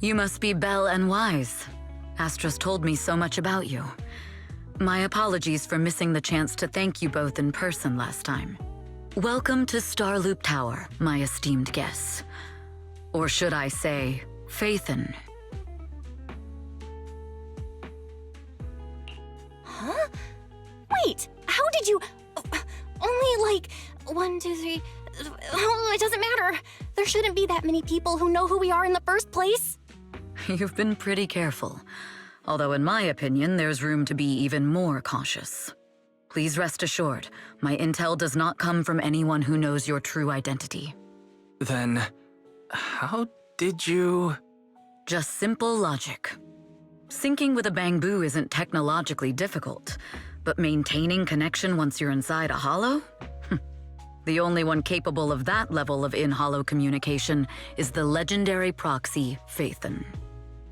You must be Belle and Wise. Astra's told me so much about you. My apologies for missing the chance to thank you both in person last time. Welcome to Starloop Tower, my esteemed guests. Or should I say, Phaethon. Huh? Wait, how did you... Only like 1, 2, 3... Oh, it doesn't matter. There shouldn't be that many people who know who we are in the first place. You've been pretty careful. Although in my opinion, there's room to be even more cautious. Please rest assured, my intel does not come from anyone who knows your true identity. Then, how did you... Just simple logic. Syncing with a bamboo isn't technologically difficult, but maintaining connection once you're inside a hollow? The only one capable of that level of in-hollow communication is the legendary proxy, Phaethon.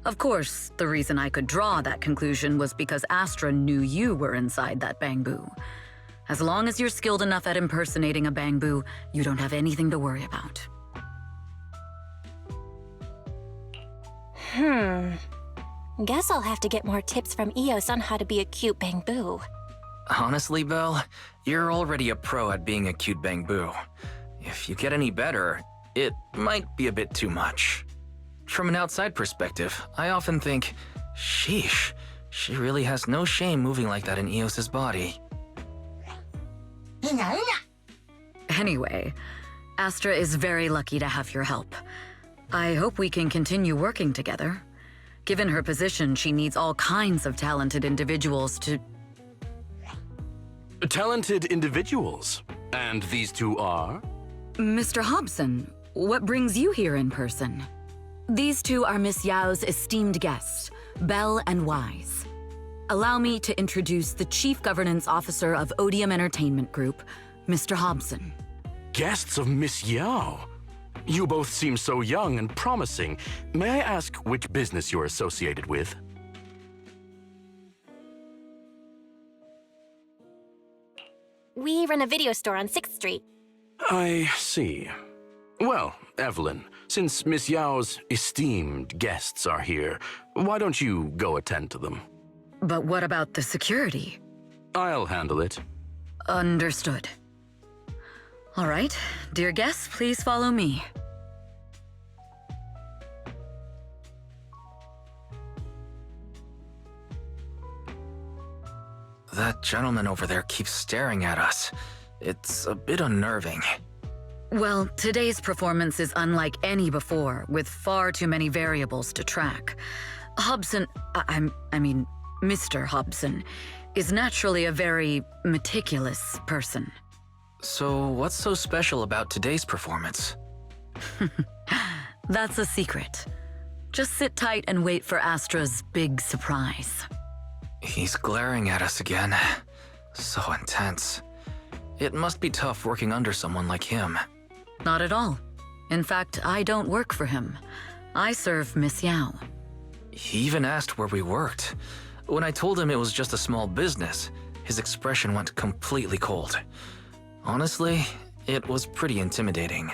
Of course, the reason I could draw that conclusion was because Astra knew you were inside that bamboo. As long as you're skilled enough at impersonating a bamboo, you don't have anything to worry about. Guess I'll have to get more tips from Eos on how to be a cute bamboo. Honestly, Belle, you're already a pro at being a cute bamboo. If you get any better, it might be a bit too much. From an outside perspective, I often think, sheesh, she really has no shame moving like that in Eos's body. Anyway, Astra is very lucky to have your help. I hope we can continue working together. Given her position, she needs all kinds of talented individuals to... Talented individuals? And these two are? Mr. Hobson, what brings you here in person? These two are Miss Yao's esteemed guests, Belle and Wise. Allow me to introduce the Chief Governance Officer of Odium Entertainment Group, Mr. Hobson. Guests of Miss Yao? You both seem so young and promising. May I ask which business you're associated with? We run a video store on 6th Street. I see. Well, Evelyn, since Miss Yao's esteemed guests are here, why don't you go attend to them? But what about the security? I'll handle it. Understood. All right, dear guests, please follow me. That gentleman over there keeps staring at us. It's a bit unnerving. Well, today's performance is unlike any before, with far too many variables to track. Hobson, I mean, Mr. Hobson, is naturally a very meticulous person. So what's so special about today's performance? That's a secret. Just sit tight and wait for Astra's big surprise. He's glaring at us again. So intense. It must be tough working under someone like him. Not at all. In fact, I don't work for him. I serve Miss Yao. He even asked where we worked. When I told him it was just a small business, his expression went completely cold. Honestly, it was pretty intimidating.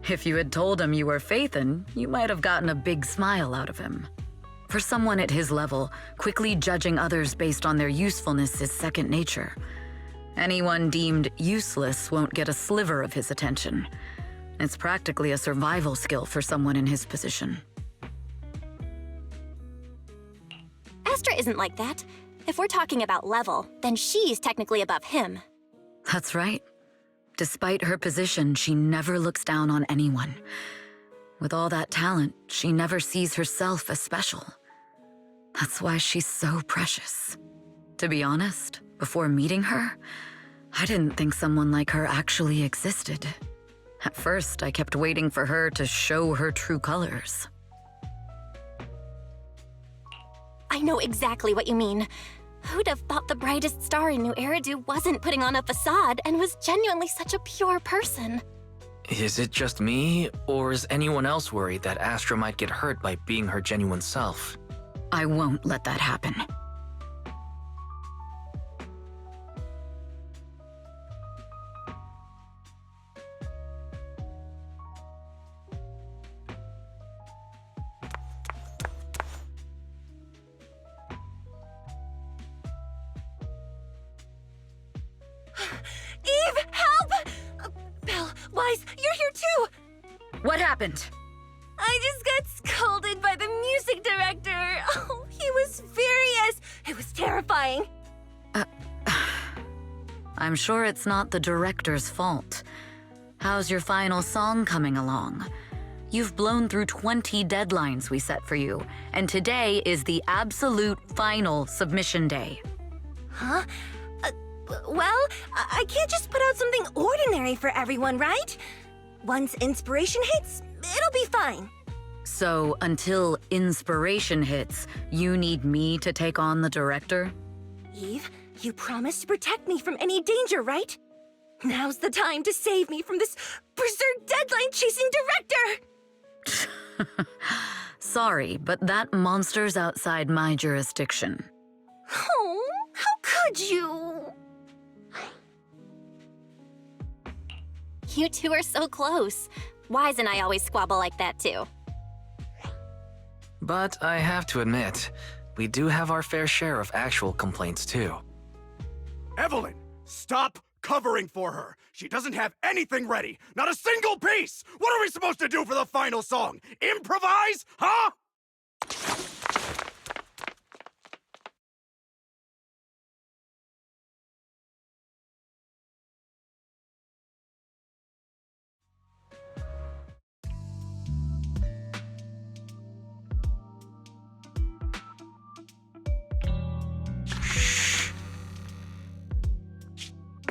If you had told him you were Phaethon, you might have gotten a big smile out of him. For someone at his level, quickly judging others based on their usefulness is second nature. Anyone deemed useless won't get a sliver of his attention. It's practically a survival skill for someone in his position. Astra isn't like that. If we're talking about level, then she's technically above him. That's right. Despite her position, she never looks down on anyone. With all that talent, she never sees herself as special. That's why she's so precious. To be honest, before meeting her, I didn't think someone like her actually existed. At first, I kept waiting for her to show her true colors. I know exactly what you mean. Who'd have thought the brightest star in New Eridu wasn't putting on a facade and was genuinely such a pure person? Is it just me, or is anyone else worried that Astra might get hurt by being her genuine self? I won't let that happen. guys, you're here too! What happened? I just got scolded by the music director. Oh, he was furious. It was terrifying. I'm sure it's not the director's fault. How's your final song coming along? You've blown through 20 deadlines we set for you, and today is the absolute final submission day. Huh? Well, I can't just put out something ordinary for everyone, right? Once inspiration hits, it'll be fine. So, until inspiration hits, you need me to take on the director? Eve, you promised to protect me from any danger, right? Now's the time to save me from this berserk deadline-chasing director! Sorry, but that monster's outside my jurisdiction. Oh, how could you? You two are so close. Wise and I always squabble like that too. But I have to admit, we do have our fair share of actual complaints too. Evelyn, stop covering for her. She doesn't have anything ready. Not a single piece. What are we supposed to do for the final song? Improvise? Huh?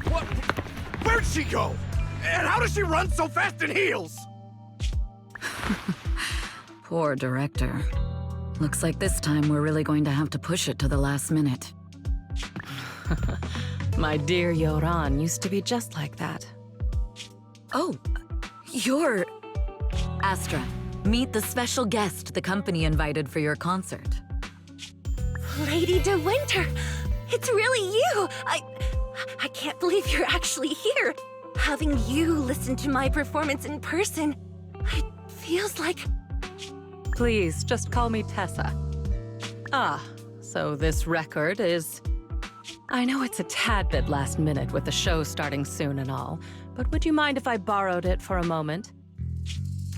What? Where'd she go? And how does she run so fast in heels? Poor director. Looks like this time we're really going to have to push it to the last minute. My dear Yoran used to be just like that. Oh, you're... Astra, meet the special guest the company invited for your concert. Lady De Winter, it's really you! I can't believe you're actually here. Having you listen to my performance in person, it feels like... Please, just call me Tessa. Ah, so this record is... I know it's a tad bit last minute with the show starting soon and all, but would you mind if I borrowed it for a moment?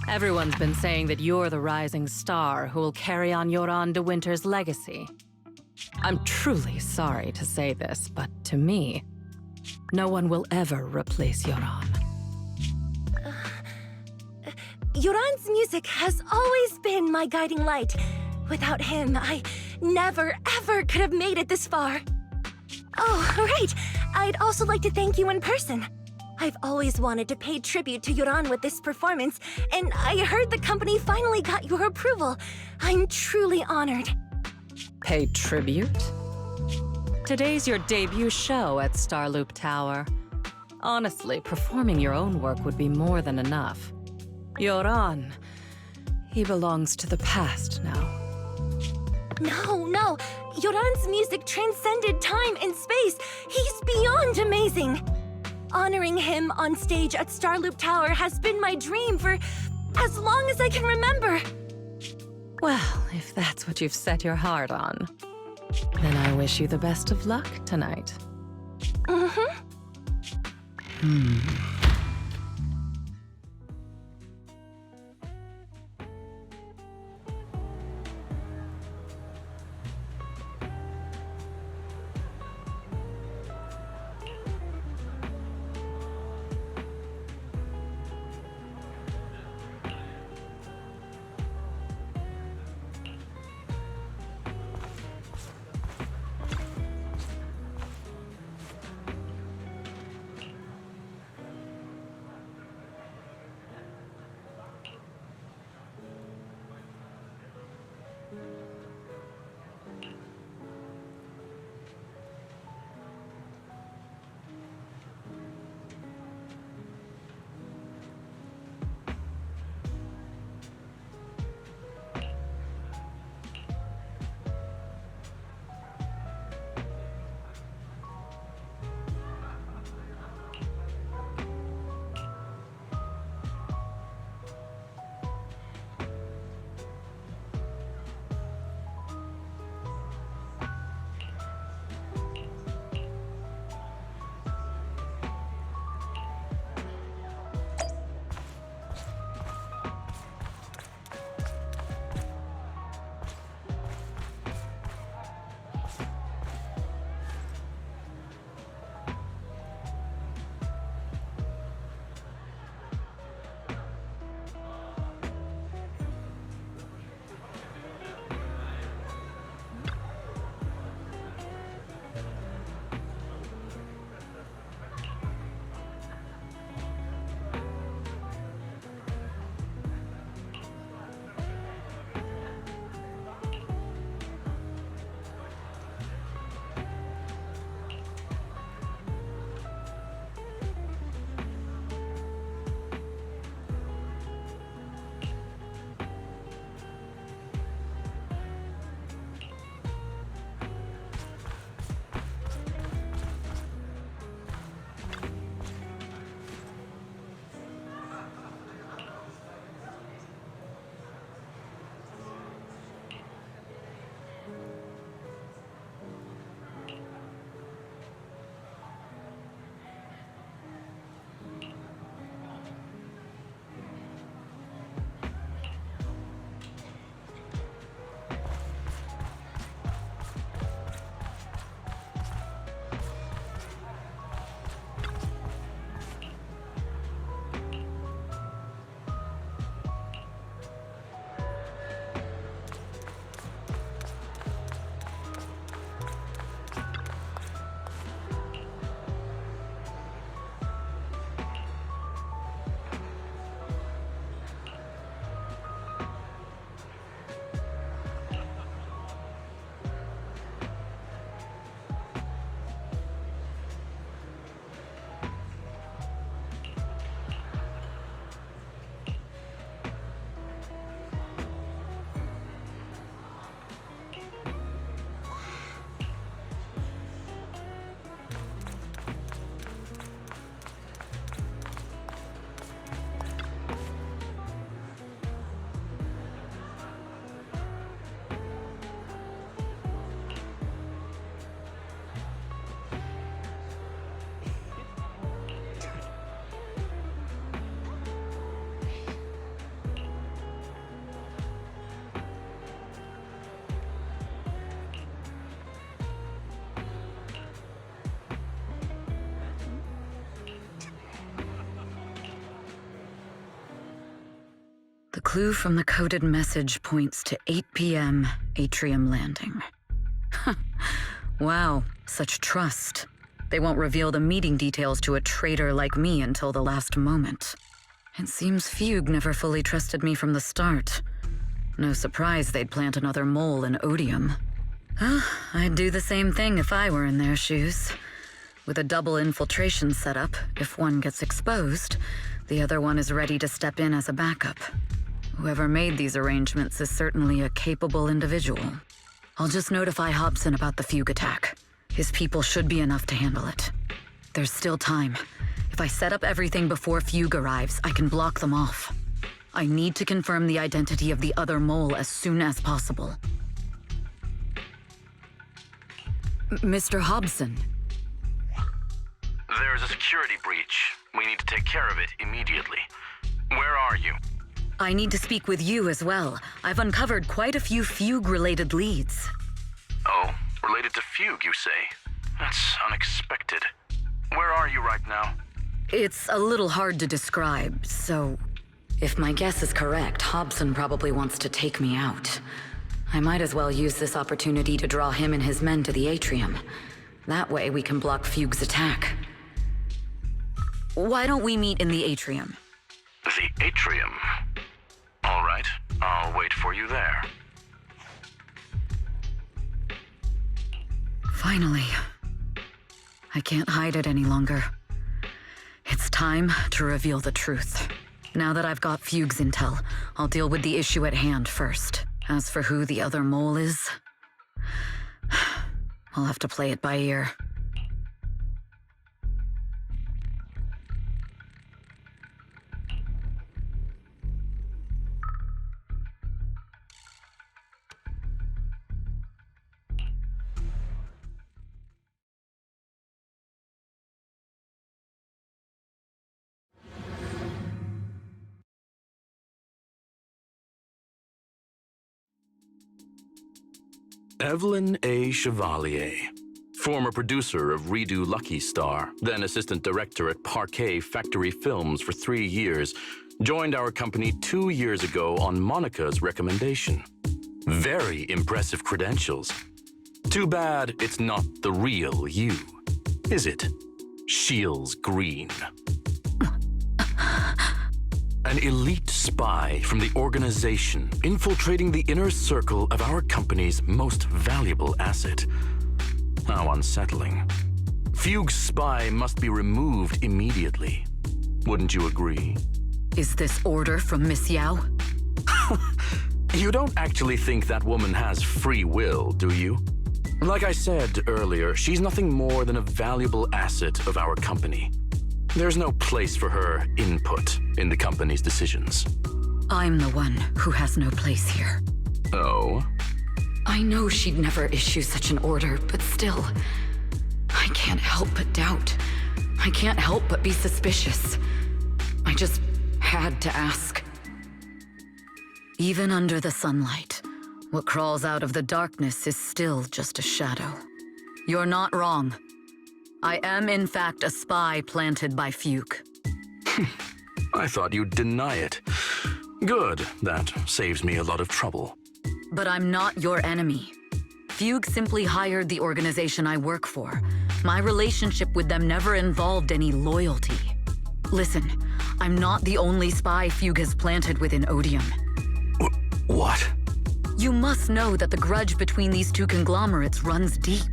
Everyone's been saying that you're the rising star who will carry on Yoran De Winter's legacy. I'm truly sorry to say this, but to me, no one will ever replace Yoran. Yoran's music has always been my guiding light. Without him, I never, ever could have made it this far. Oh, right. I'd also like to thank you in person. I've always wanted to pay tribute to Yoran with this performance, and I heard the company finally got your approval. I'm truly honored. Pay tribute? Today's your debut show at Starloop Tower. Honestly, performing your own work would be more than enough. Yoran, he belongs to the past now. No. Yoran's music transcended time and space. He's beyond amazing. Honoring him on stage at Starloop Tower has been my dream for as long as I can remember. Well, if that's what you've set your heart on, then I wish you the best of luck tonight. clue from the coded message points to 8 p.m. Atrium Landing. Wow, such trust. They won't reveal the meeting details to a traitor like me until the last moment. It seems Fugue never fully trusted me from the start. No surprise they'd plant another mole in Odium. I'd do the same thing if I were in their shoes. With a double infiltration setup, if one gets exposed, the other one is ready to step in as a backup. Whoever made these arrangements is certainly a capable individual. I'll just notify Hobson about the Fugue attack. His people should be enough to handle it. There's still time. If I set up everything before Fugue arrives, I can block them off. I need to confirm the identity of the other mole as soon as possible. Mr. Hobson. There's a security breach. We need to take care of it immediately. Where are you? I need to speak with you as well. I've uncovered quite a few Fugue-related leads. Oh, related to Fugue, you say? That's unexpected. Where are you right now? It's a little hard to describe, so... If my guess is correct, Hobson probably wants to take me out. I might as well use this opportunity to draw him and his men to the atrium. That way we can block Fugue's attack. Why don't we meet in the atrium? The atrium? All right, I'll wait for you there. Finally. I can't hide it any longer. It's time to reveal the truth. Now that I've got Fugue's intel, I'll deal with the issue at hand first. As for who the other mole is, I'll have to play it by ear. Evelyn A. Chevalier, former producer of Redo Lucky Star, then assistant director at Parquet Factory Films for 3 years, joined our company 2 years ago on Monica's recommendation. Very impressive credentials. Too bad it's not the real you, is it? Shields Green. An elite spy from the organization infiltrating the inner circle of our company's most valuable asset. How unsettling. Fugue's spy must be removed immediately. Wouldn't you agree? Is this order from Miss Yao? You don't actually think that woman has free will, do you? Like I said earlier, she's nothing more than a valuable asset of our company. There's no place for her input in the company's decisions. I'm the one who has no place here. Oh? I know she'd never issue such an order, but still, I can't help but doubt. I can't help but be suspicious. I just had to ask. Even under the sunlight, what crawls out of the darkness is still just a shadow. You're not wrong. I am, in fact, a spy planted by Fugue. I thought you'd deny it. Good, that saves me a lot of trouble. But I'm not your enemy. Fugue simply hired the organization I work for. My relationship with them never involved any loyalty. Listen, I'm not the only spy Fugue has planted within Odium. What? You must know that the grudge between these two conglomerates runs deep.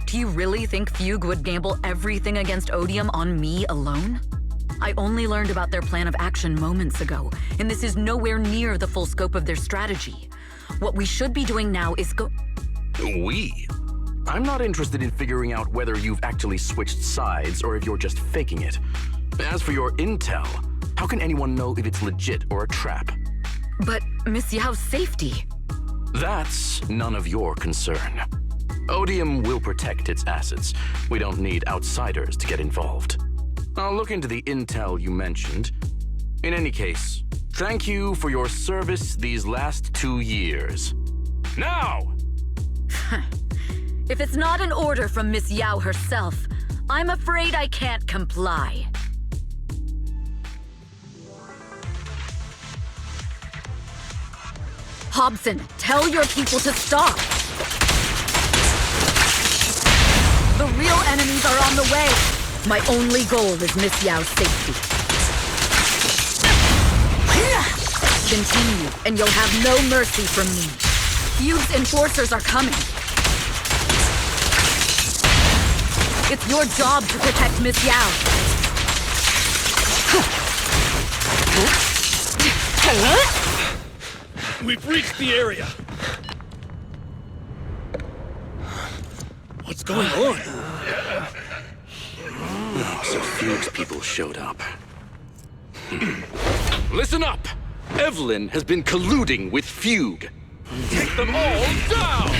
Do you really think Fugue would gamble everything against Odium on me alone? I only learned about their plan of action moments ago, and this is nowhere near the full scope of their strategy. What we should be doing now is We? I'm not interested in figuring out whether you've actually switched sides or if you're just faking it. As for your intel, how can anyone know if it's legit or a trap? But Miss Yao's safety. That's none of your concern. Odium will protect its assets. We don't need outsiders to get involved. I'll look into the intel you mentioned. In any case, thank you for your service these last 2 years. Now! If it's not an order from Miss Yao herself, I'm afraid I can't comply. Hobson, tell your people to stop! The real enemies are on the way! My only goal is Miss Yao's safety. Continue, and you'll have no mercy from me. Feud's enforcers are coming. It's your job to protect Miss Yao. We've reached the area. What's going on? So Feud's people showed up. Listen up! Evelyn has been colluding with Feud. Take them all down!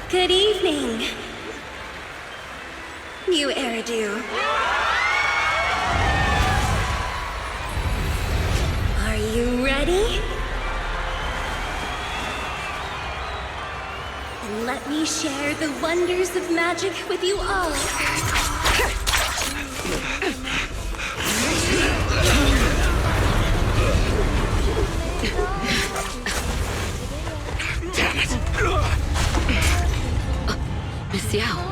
Good evening. New Eridu. Are you ready? And let me share the wonders of magic with you all. Damn it! Miss Yao.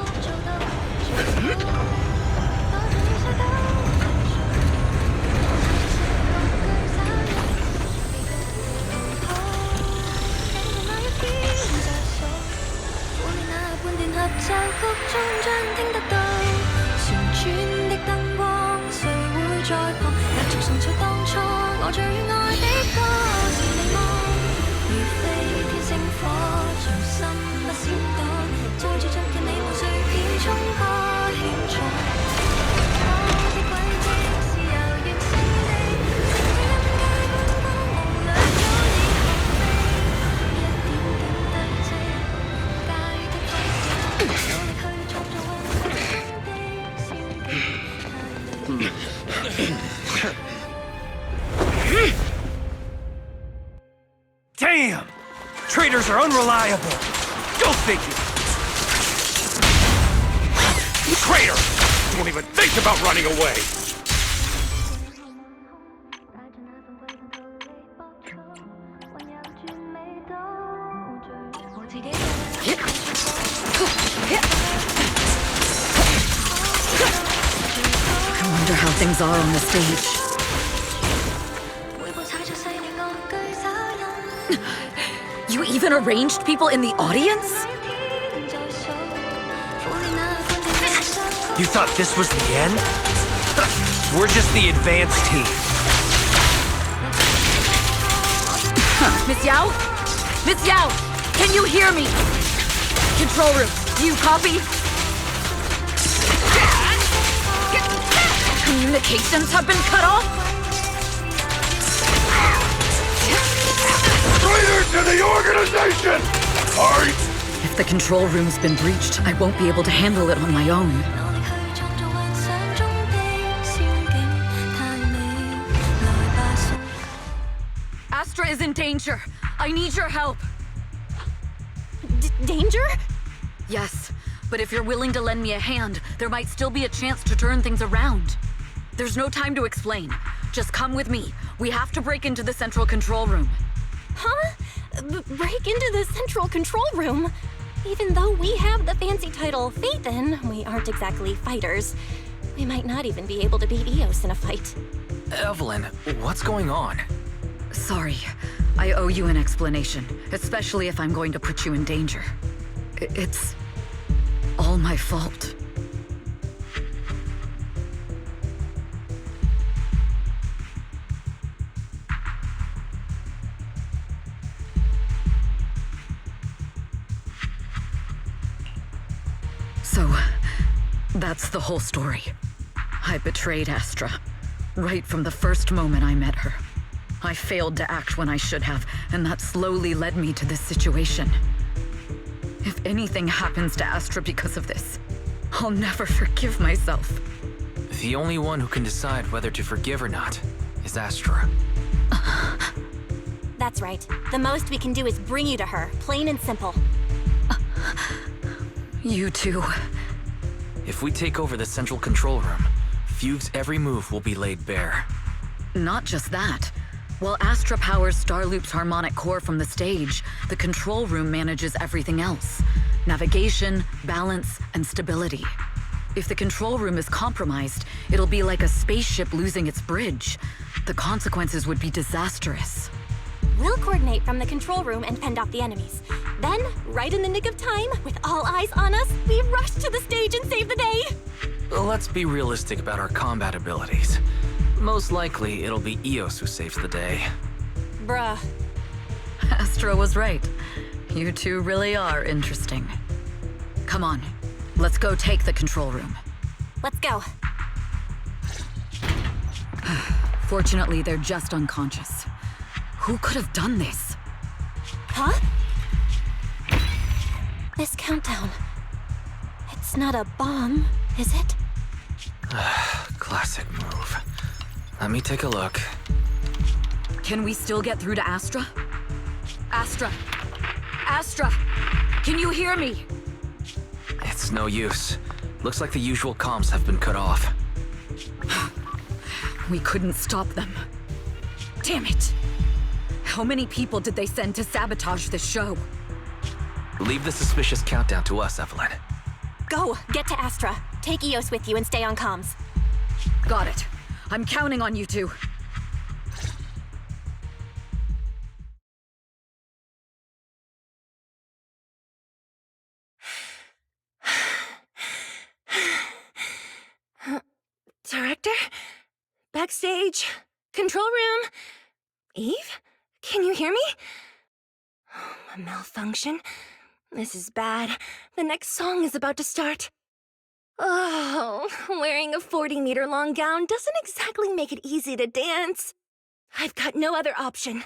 Damn! Traitors are unreliable. Go figure. Traitor! Don't even think about running away! I wonder how things are on the stage. You even arranged people in the audience? You thought this was the end? We're just the advanced team. Miss Yao? Miss Yao, can you hear me? Control room, do you copy? Communications have been cut off? Traitor to the organization! Alright! If the control room's been breached, I won't be able to handle it on my own. Astra is in danger. I need your help. Danger? Yes, but if you're willing to lend me a hand, there might still be a chance to turn things around. There's no time to explain. Just come with me. We have to break into the central control room. Huh? Break into the central control room? Even though we have the fancy title Phaethon, we aren't exactly fighters. We might not even be able to beat Eos in a fight. Evelyn, what's going on? Sorry. I owe you an explanation, especially if I'm going to put you in danger. It's all my fault. So, that's the whole story. I betrayed Astra, right from the first moment I met her. I failed to act when I should have, and that slowly led me to this situation. If anything happens to Astra because of this, I'll never forgive myself. The only one who can decide whether to forgive or not is Astra. That's right. The most we can do is bring you to her, plain and simple. You two. If we take over the central control room, Fugue's every move will be laid bare. Not just that. While Astra powers Starloop's harmonic core from the stage, the control room manages everything else. Navigation, balance, and stability. If the control room is compromised, it'll be like a spaceship losing its bridge. The consequences would be disastrous. We'll coordinate from the control room and fend off the enemies. Then, right in the nick of time, with all eyes on us, we rush to the stage and save the day! Let's be realistic about our combat abilities. Most likely, it'll be Eos who saves the day. Bruh. Astra was right. You two really are interesting. Come on, let's go take the control room. Let's go. Fortunately, they're just unconscious. Who could have done this? Huh? This countdown. It's not a bomb, is it? Classic move. Let me take a look. Can we still get through to Astra? Astra! Astra! Can you hear me? It's no use. Looks like the usual comms have been cut off. We couldn't stop them. Damn it! How many people did they send to sabotage this show? Leave the suspicious countdown to us, Evelyn. Go! Get to Astra. Take Eos with you and stay on comms. Got it. I'm counting on you two. Director? Backstage? Control room? Eve? Can you hear me? A malfunction? This is bad. The next song is about to start. Oh, wearing a 40-meter-long gown doesn't exactly make it easy to dance. I've got no other option.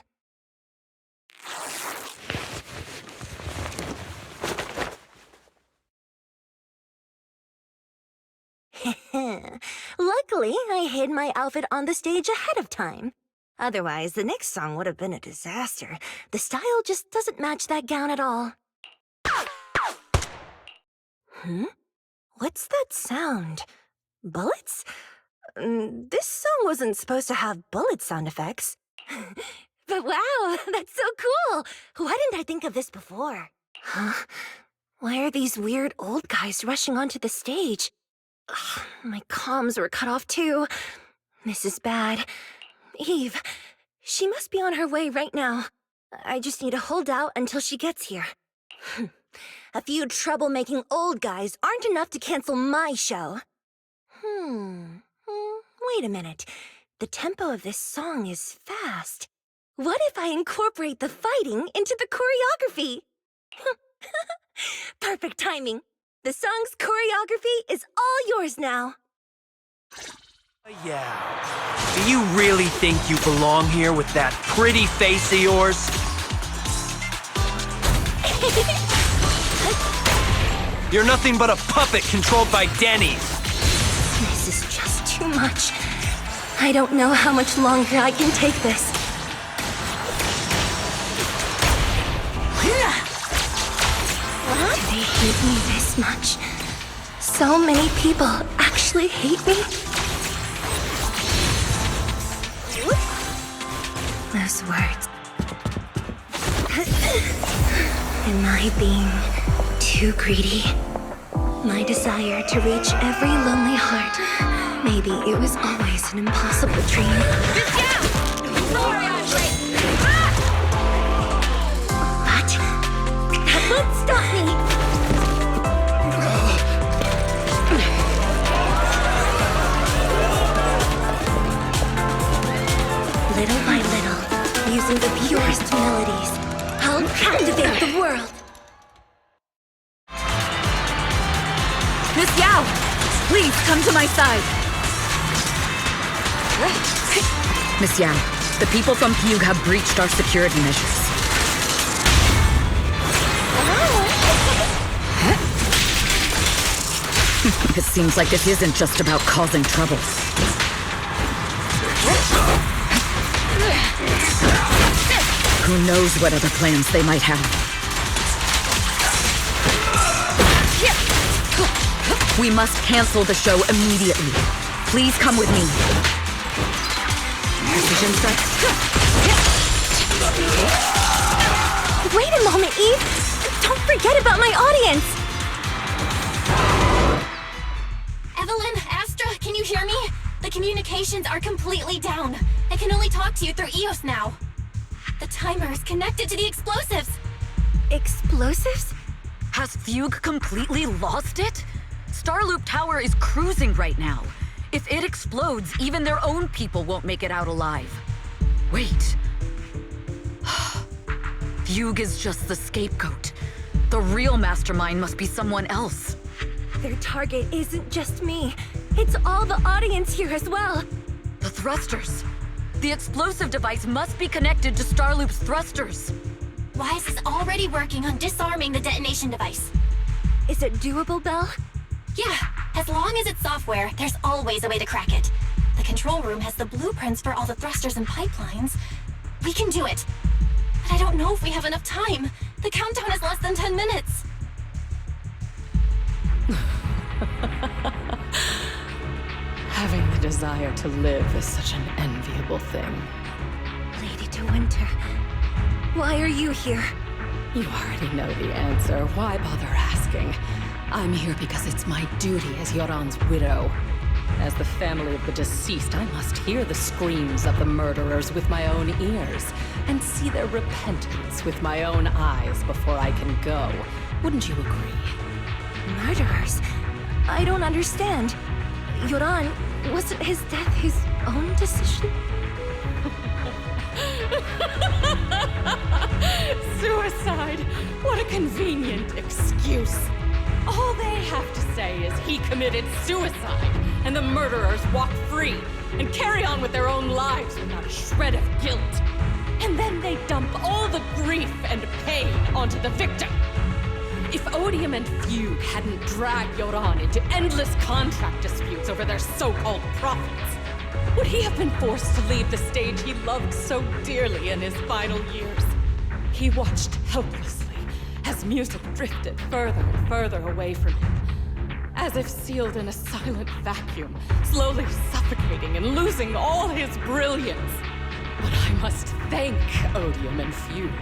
Luckily, I hid my outfit on the stage ahead of time. Otherwise, the next song would have been a disaster. The style just doesn't match that gown at all. What's that sound? Bullets? This song wasn't supposed to have bullet sound effects. But wow, that's so cool! Why didn't I think of this before? Huh? Why are these weird old guys rushing onto the stage? Ugh, my comms were cut off too. This is bad. Eve, she must be on her way right now. I just need to hold out until she gets here. A few troublemaking old guys aren't enough to cancel my show. Wait a minute. The tempo of this song is fast. What if I incorporate the fighting into the choreography? Perfect timing. The song's choreography is all yours now. Yeah. Do you really think you belong here with that pretty face of yours? You're nothing but a puppet controlled by Denny's. This is just too much. I don't know how much longer I can take this. Do they hate me this much? So many people actually hate me? Those words. Am I being too greedy? My desire to reach every lonely heart. Maybe it was always an impossible dream. Get down! Sorry, Andre! But that won't stop me! Little by little, using the purest melodies, I'll captivate the world. Miss Yao! Please, come to my side! Miss Yao, the people from Fugue have breached our security measures. It seems like this isn't just about causing trouble. Who knows what other plans they might have. We must cancel the show immediately. Please come with me. Precision strike. Wait a moment, Eve! Don't forget about my audience! Evelyn, Astra, can you hear me? The communications are completely down. I can only talk to you through EOS now. The timer is connected to the explosives. Explosives? Has Fugue completely lost it? Starloop Tower is cruising right now. If it explodes, even their own people won't make it out alive. Wait. Fugue is just the scapegoat. The real mastermind must be someone else. Their target isn't just me. It's all the audience here as well. The thrusters. The explosive device must be connected to Starloop's thrusters. Wise is already working on disarming the detonation device. Is it doable, Belle? Yeah, as long as it's software, there's always a way to crack it. The control room has the blueprints for all the thrusters and pipelines. We can do it. But I don't know if we have enough time. The countdown is less than 10 minutes. Having the desire to live is such an enviable thing. Lady De Winter, why are you here? You already know the answer. Why bother asking? I'm here because it's my duty as Yoran's widow. As the family of the deceased, I must hear the screams of the murderers with my own ears, and see their repentance with my own eyes before I can go. Wouldn't you agree? Murderers? I don't understand. Yoran, wasn't his death his own decision? Suicide! What a convenient excuse. All they have to say is he committed suicide, and the murderers walk free and carry on with their own lives without a shred of guilt. And then they dump all the grief and pain onto the victim. If Odium and Fugue hadn't dragged Yoran into endless contract disputes over their so-called profits, would he have been forced to leave the stage he loved so dearly in his final years? He watched helplessly as music drifted further and further away from him, as if sealed in a silent vacuum, slowly suffocating and losing all his brilliance. But I must thank Odium and Fugue,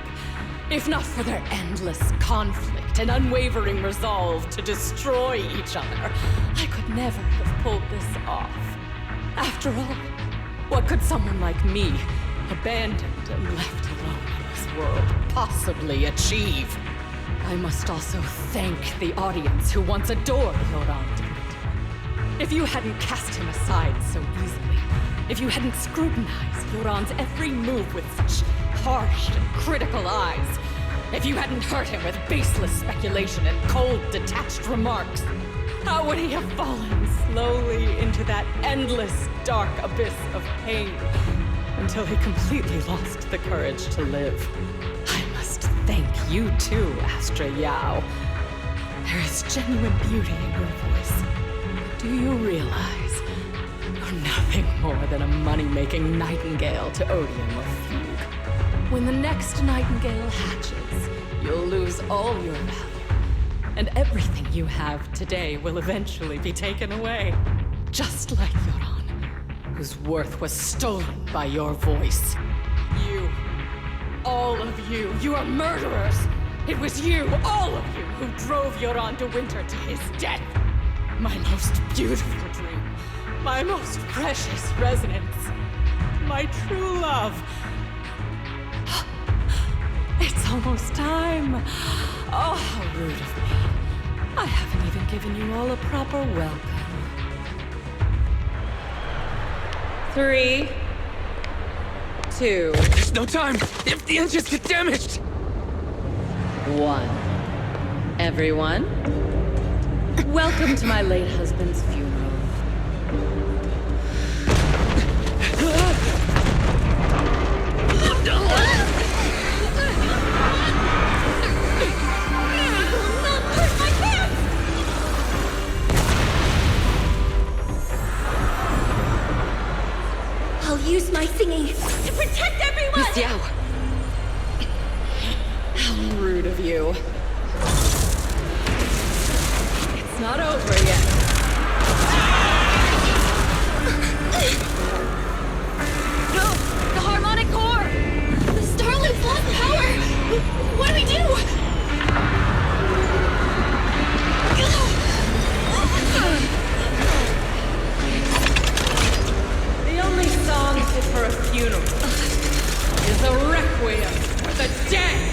if not for their endless conflict and unwavering resolve to destroy each other, I could never have pulled this off. After all, what could someone like me, abandoned and left alone in this world, possibly achieve? I must also thank the audience who once adored Yoran de Winter. If you hadn't cast him aside so easily, if you hadn't scrutinized Yoran's every move with such harsh and critical eyes, if you hadn't hurt him with baseless speculation and cold, detached remarks, how would he have fallen slowly into that endless, dark abyss of pain until he completely lost the courage to live? I must thank you too, Astra Yao. There is genuine beauty in your voice. Do you realize you're nothing more than a money-making nightingale to Odium or Fugue? When the next nightingale hatches, you'll lose all your value, and everything you have today will eventually be taken away. Just like Yoran, whose worth was stolen by your voice. You, all of you, you are murderers! It was you, all of you, who drove Yoran de Winter to his death! My most beautiful dream, my most precious resonance, my true love. It's almost time. Oh, how rude of me. I haven't even given you all a proper welcome. 3, 2, There's no time! If the engines get damaged! 1. Everyone, welcome to my late husband's funeral. I'll use my thingy to protect everyone! Miss Yao! How rude of you. It's not over yet. No! The harmonic core! The Starloop's lost power! What do we do? The only song fit for a funeral is a requiem for the dead!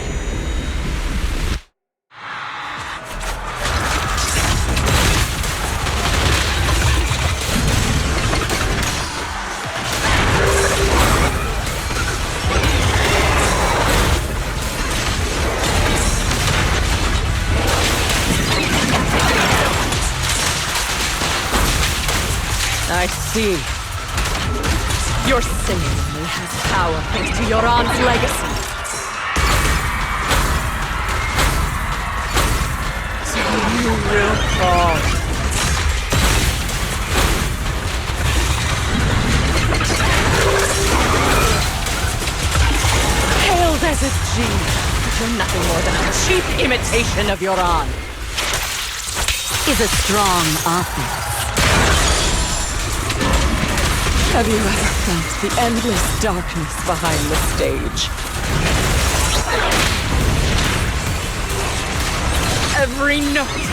I see. Your singing only has power thanks to Yoran's legacy. So you will fall. Hail Desert G! You're nothing more than a cheap imitation of Yoran. Is a strong offense. Have you ever felt the endless darkness behind the stage? Every note is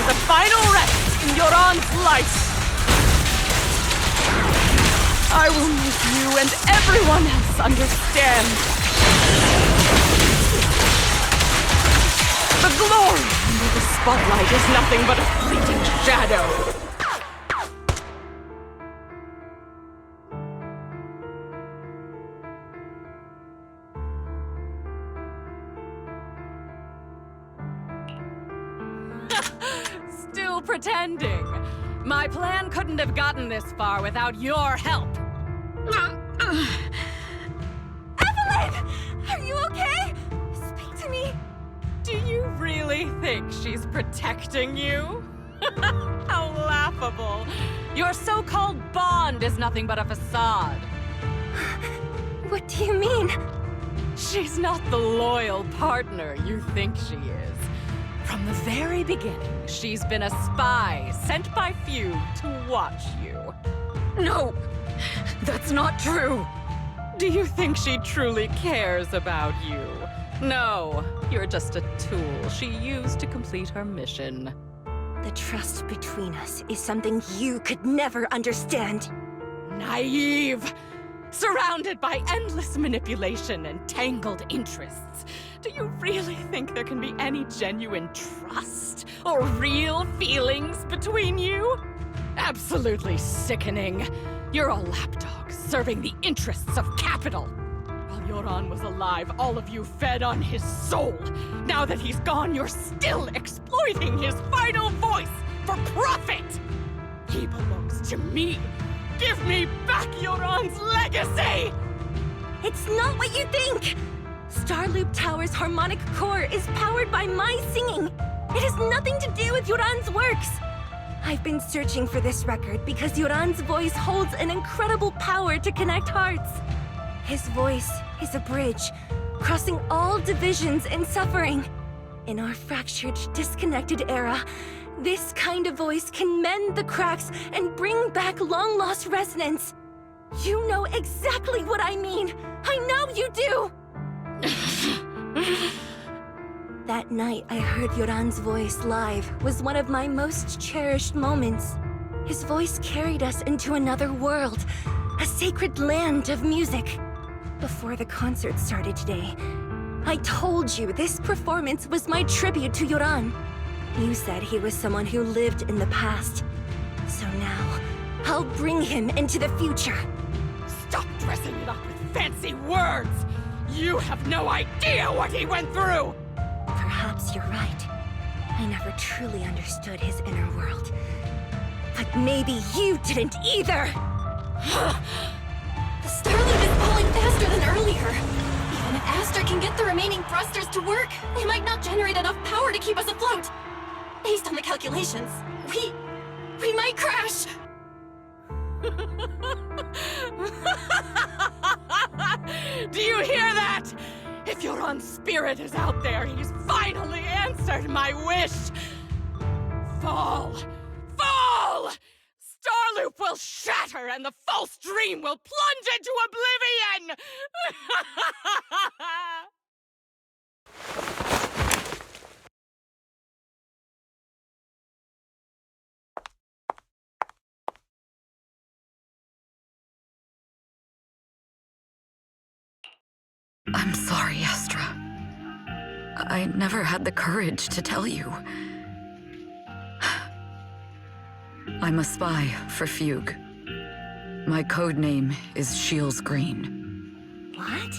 a final rest in Yoran's life. I will make you and everyone else understand. The glory under the spotlight is nothing but a fleeting shadow. Still pretending. My plan couldn't have gotten this far without your help. Evelyn! Are you okay? Speak to me. Do you really think she's protecting you? How laughable. Your so-called bond is nothing but a facade. What do you mean? She's not the loyal partner you think she is. From the very beginning, she's been a spy sent by few to watch you. No! That's not true! Do you think she truly cares about you? No, you're just a tool she used to complete her mission. The trust between us is something you could never understand. Naive! Surrounded by endless manipulation and tangled interests. Do you really think there can be any genuine trust or real feelings between you? Absolutely sickening. You're a lapdog serving the interests of capital. While Yoran was alive, all of you fed on his soul. Now that he's gone, you're still exploiting his final voice for profit. He belongs to me. Give me back Yoran's legacy! It's not what you think! Starloop Tower's harmonic core is powered by my singing. It has nothing to do with Yoran's works. I've been searching for this record because Yoran's voice holds an incredible power to connect hearts. His voice is a bridge, crossing all divisions and suffering. In our fractured, disconnected era, this kind of voice can mend the cracks and bring back long-lost resonance. You know exactly what I mean. I know you do! That night I heard Yoran's voice live was one of my most cherished moments. His voice carried us into another world, a sacred land of music. Before the concert started today, I told you this performance was my tribute to Yoran. You said he was someone who lived in the past. So now, I'll bring him into the future. Stop dressing it up with fancy words! You have no idea what he went through! Perhaps you're right. I never truly understood his inner world. But maybe you didn't either! The Starloop is falling faster than earlier. Even if Aster can get the remaining thrusters to work, they might not generate enough power to keep us afloat. Based on the calculations, we might crash! Do you hear that? If Yoran's spirit is out there, he's finally answered my wish! Fall! Fall! Starloop will shatter and the false dream will plunge into oblivion! I'm sorry, Astra. I never had the courage to tell you. I'm a spy for Fugue. My code name is Shields Green. What?